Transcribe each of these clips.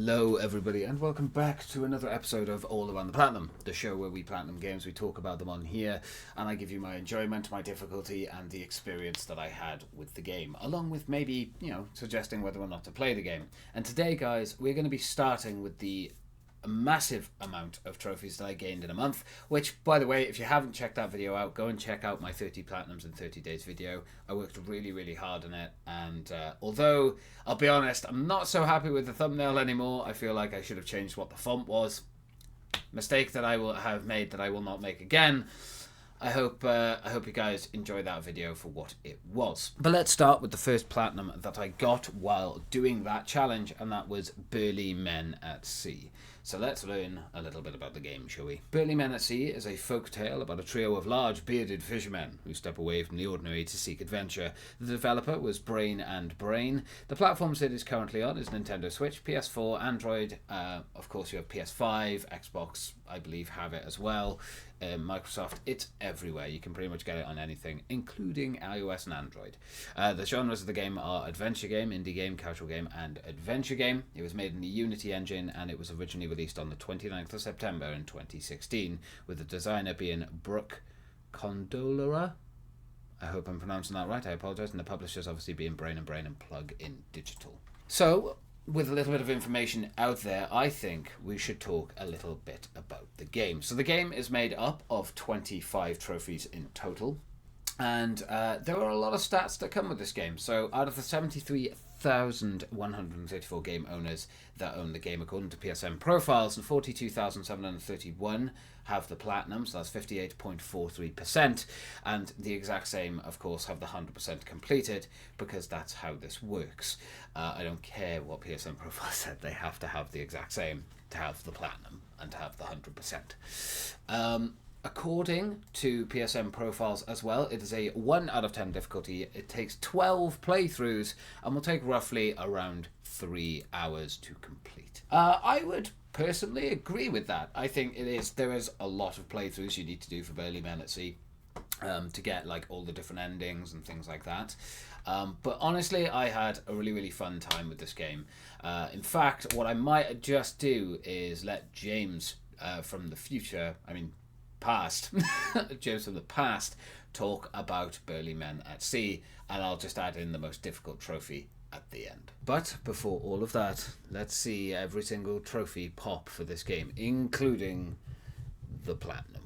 Hello everybody and welcome back to another episode of All Around the Platinum, the show where we platinum games, we talk about them on here and I give you my enjoyment, my difficulty and the experience that I had with the game, along with maybe, suggesting whether or not to play the game. And today guys, we're going to be starting with the massive amount of trophies that I gained in a month, which, by the way, if you haven't checked that video out, go and check out my 30 platinums in 30 days video. I worked really really hard on it, and although I'll be honest, I'm not so happy with the thumbnail anymore. I feel like I should have changed what the font was. Mistake that I will have made that I will not make again. I hope you guys enjoy that video for what it was. But let's start with the first platinum that I got while doing that challenge, and that was Burly Men at Sea. So let's learn a little bit about the game, shall we? Burly Men at Sea is a folk tale about a trio of large bearded fishermen who step away from the ordinary to seek adventure. The developer was Brain and Brain. The platforms it is currently on is Nintendo Switch, PS4, Android, of course you have PS5, Xbox, I believe have it as well. Microsoft, it's everywhere. You can pretty much get it on anything, including iOS and Android. The genres of the game are adventure game, indie game, casual game, and adventure game. It was made in the Unity engine, and it was originally released on the 29th of September in 2016, with the designer being Brooke Condolera. I hope I'm pronouncing that right, I apologise, and the publishers obviously being Brain and Brain and Plug in Digital. So, with a little bit of information out there, I think we should talk a little bit about the game. So the game is made up of 25 trophies in total, and there are a lot of stats that come with this game. So out of the 73,134 game owners that own the game according to PSN profiles, and 42,731 have the platinum, so that's 58.43%, and the exact same, of course, have the 100% completed, because that's how this works. I don't care what PSN profile said, they have to have the exact same to have the platinum and to have the 100%. According to PSN profiles as well, it is a 1 out of 10 difficulty. It takes 12 playthroughs and will take roughly around 3 hours to complete. I would personally agree with that. I think there is a lot of playthroughs you need to do for Burly Men at Sea to get like all the different endings and things like that. But honestly, I had a really really fun time with this game. In fact, what I might just do is let James from the future, past, James from the past, talk about Burly Men at Sea, and I'll just add in the most difficult trophy at the end. But before all of that, let's see every single trophy pop for this game, including the platinum.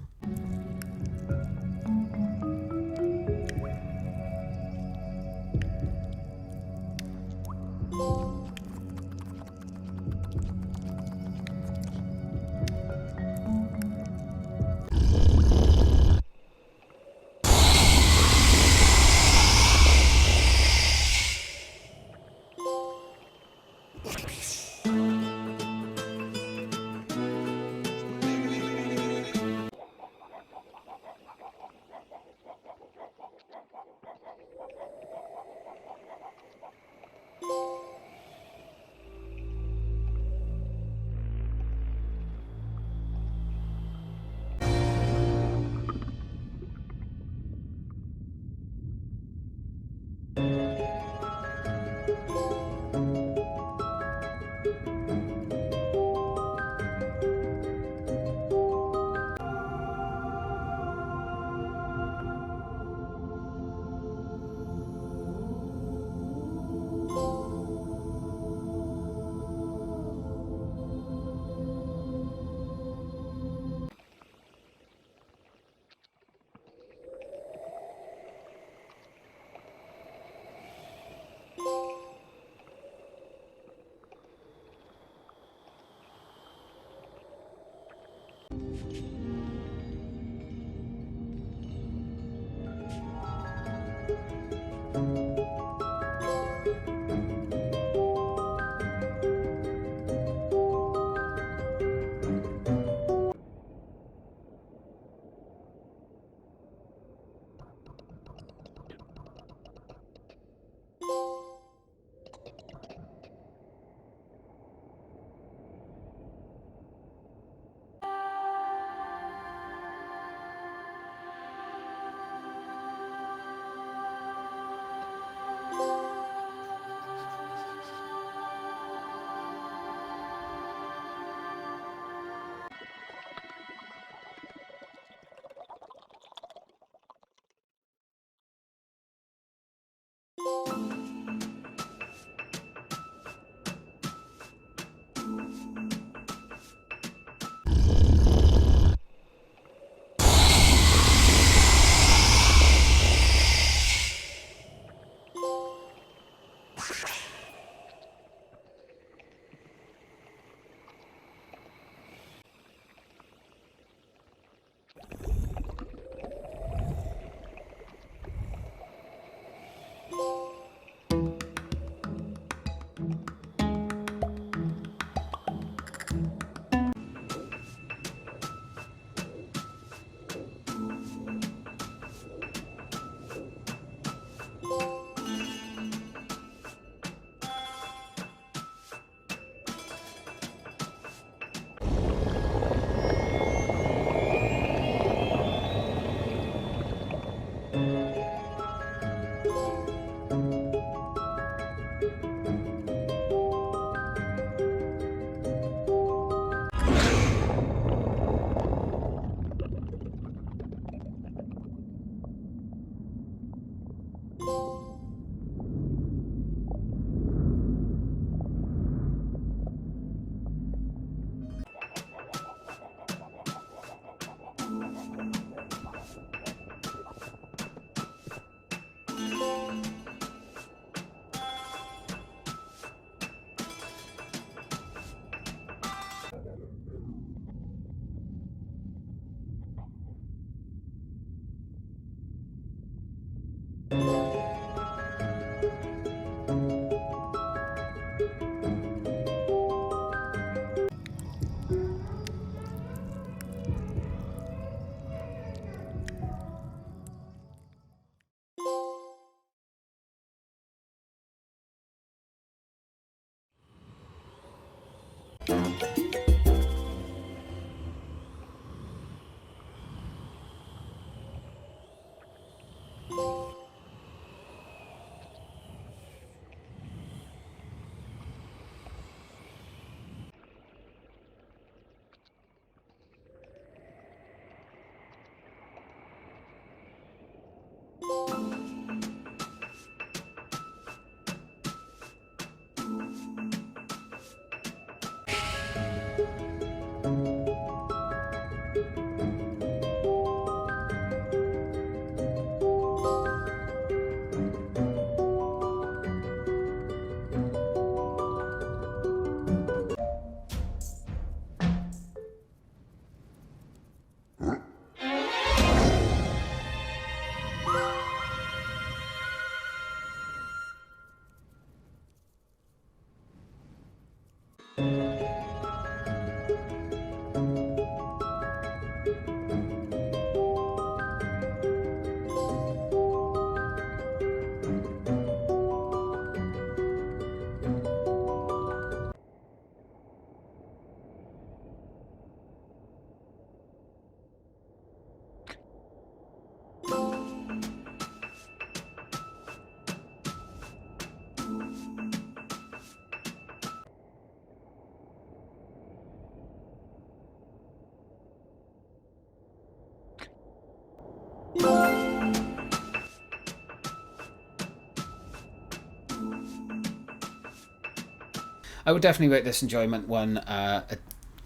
I would definitely rate this enjoyment one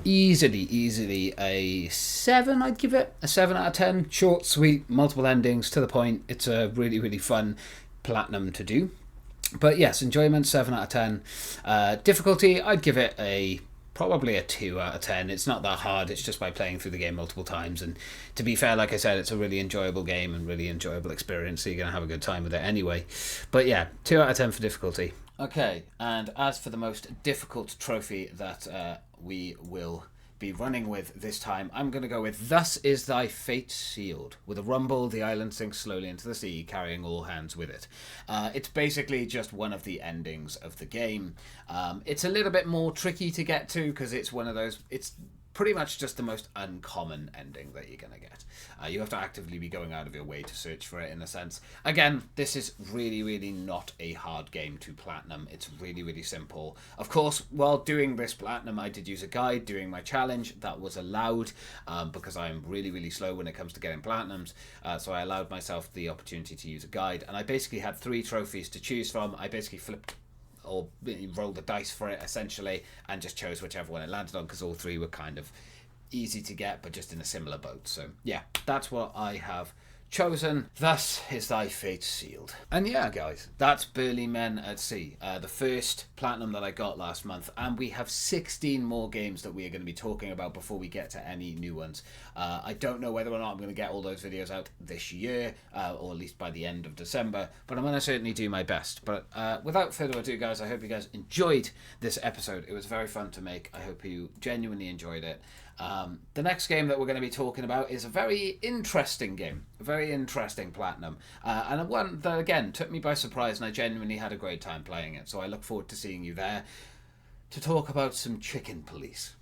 easily a 7. I'd give it a 7 out of 10. Short, sweet, multiple endings, to the point. It's a really fun platinum to do. But yes, enjoyment 7 out of 10. Difficulty, I'd give it probably a 2 out of 10. It's not that hard. It's just by playing through the game multiple times. And to be fair, like I said, it's a really enjoyable game and really enjoyable experience. So you're going to have a good time with it anyway. But yeah, 2 out of 10 for difficulty. Okay, and as for the most difficult trophy that we will be running with this time, I'm going to go with Thus is Thy Fate Sealed. With a rumble, the island sinks slowly into the sea, carrying all hands with it. It's basically just one of the endings of the game. It's a little bit more tricky to get to because it's one of those... It's pretty much just the most uncommon ending that you're going to get. You have to actively be going out of your way to search for it, in a sense. Again, this is really not a hard game to platinum. It's really simple. Of course, while doing this platinum, I did use a guide during my challenge. That was allowed because I'm really slow when it comes to getting platinums. So I allowed myself the opportunity to use a guide. And I basically had 3 trophies to choose from. I basically flipped or rolled the dice for it essentially and just chose whichever one it landed on because all 3 were kind of easy to get but just in a similar boat. So yeah, that's what I have chosen. Thus is Thy Fate Sealed. And yeah, guys, that's Burly Men at Sea, the first platinum that I got last month, and we have 16 more games that we are going to be talking about before we get to any new ones. I don't know whether or not I'm going to get all those videos out this year, or at least by the end of December, but I'm going to certainly do my best. But without further ado, guys, I hope you guys enjoyed this episode. It was very fun to make. I hope you genuinely enjoyed it. The next game that we're going to be talking about is a very interesting game, a very interesting platinum, and one that again took me by surprise, and I genuinely had a great time playing it. So I look forward to seeing you there to talk about some Chicken Police.